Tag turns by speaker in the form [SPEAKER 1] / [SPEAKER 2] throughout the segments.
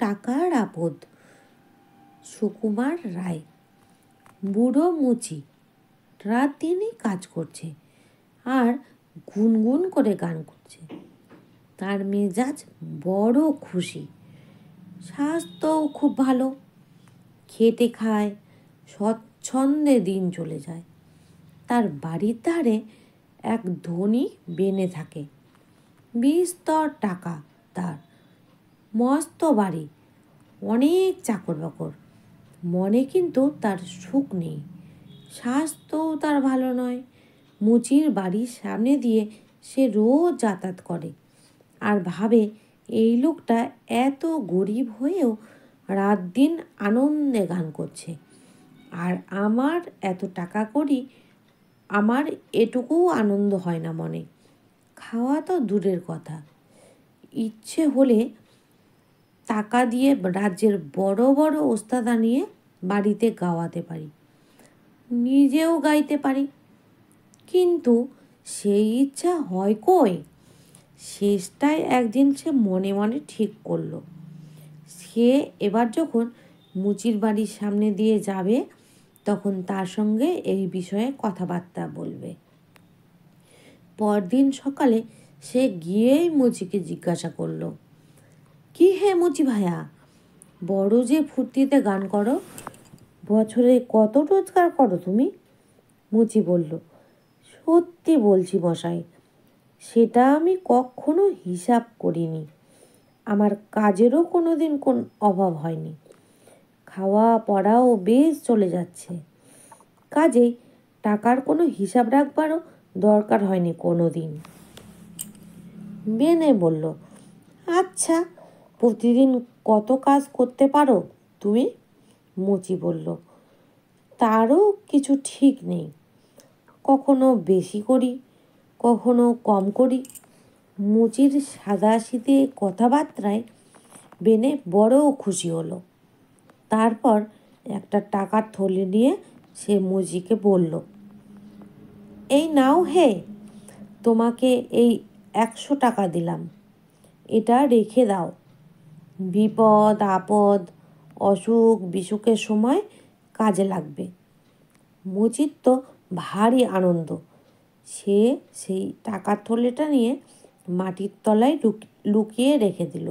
[SPEAKER 1] টাকার আপদ। সুকুমার রায়। বুড়ো মুচি রাত দিনই কাজ করছে আর গুনগুন করে গান করছে। তার মেজাজ বড় খুশি, স্বাস্থ্যও খুব ভালো, খেতে খায়, স্বচ্ছন্দে দিন চলে যায়। তার বাড়ির ধারে এক ধনী বেনে থাকে, বিস্তর টাকা তার, মস্ত বাড়ি, অনেক চাকর বাকর। মনে কিন্তু তার সুখ নেই, স্বাস্থ্যও তার ভালো নয়। মুচির বাড়ির সামনে দিয়ে সে রোজ যাতায়াত করে আর ভাবে এই লোকটা এত গরিব হয়েও রাত দিন আনন্দে গান করছে, আর আমার এত টাকা করি, আমার এটুকুও আনন্দ হয় না মনে। খাওয়া তো দূরের কথা, ইচ্ছে হলে টাকা দিয়ে রাজ্যের বড় বড় ওস্তাদ আনিয়ে বাড়িতে গাওয়াতে পারি, নিজেও গাইতে পারি, কিন্তু সেই ইচ্ছা হয় কই? শেষটায় একদিন সে মনে মনে ঠিক করলো, সে এবার যখন মুচির বাড়ির সামনে দিয়ে যাবে তখন তার সঙ্গে এই বিষয়ে কথাবার্তা বলবে। পরদিন সকালে সে গিয়েই মুচিকে জিজ্ঞাসা করলো, কি হে মুচি ভাইয়া, বড় যে ফুর্তিতে গান করো, বছরে কত রোজগার করো তুমি? মুচি বলল, সত্যি বলছি মশাই, সেটা আমি কখনো হিসাব করিনি। আমার কাজেরও কোনো দিন কোন অভাব হয়নি, খাওয়া পড়াও বেশ চলে যাচ্ছে, কাজেই টাকার কোনো হিসাব রাখবারও দরকার হয়নি কোনো দিন। বেনে বলল, আচ্ছা, প্রতিদিন কত কাজ করতে পারো তুমি? মুচি বলল, তারও কিছু ঠিক নেই, কখনো বেশি করি, কখনো কম করি। মুচির সাদাসিধে কথাবার্তায় বেনে বড় খুশি হলো। তারপর একটা টাকার থলি নিয়ে সে মুচিকে বলল, এই নাও হে, তোমাকে এই 100 টাকা দিলাম, এটা রেখে দাও, বিপদ আপদ অসুখ বিসুখের সময় কাজে লাগবে। মুচির তো ভারী আনন্দ, সে সেই টাকার থলেটা নিয়ে মাটির তলায় লুকিয়ে রেখে দিল।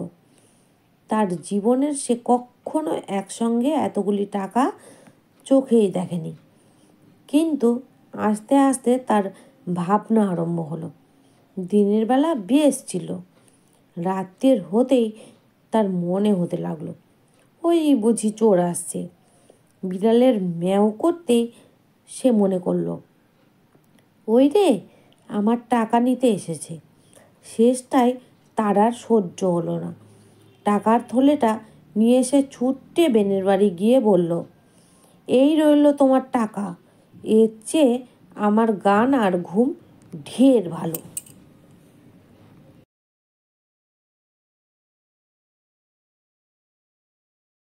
[SPEAKER 1] তার জীবনের সে কখনো একসঙ্গে এতগুলি টাকা চোখেই দেখেনি। কিন্তু আস্তে আস্তে তার ভাবনা আরম্ভ হলো। দিনের বেলা বেশ ছিল, রাতের হতেই তার মনে হতে লাগলো, ওই বুঝি চোর আসছে। বিড়ালের ম্যাও করতেই সে মনে করলো, ওই রে, আমার টাকা নিতে এসেছে। শেষটায় তার আর সহ্য হলো না, টাকার থলেটা নিয়ে এসে ছুটে বেনের বাড়ি গিয়ে বলল, এই রইল তোমার টাকা, এর চেয়ে আমার গান আর ঘুম ঢের ভালো।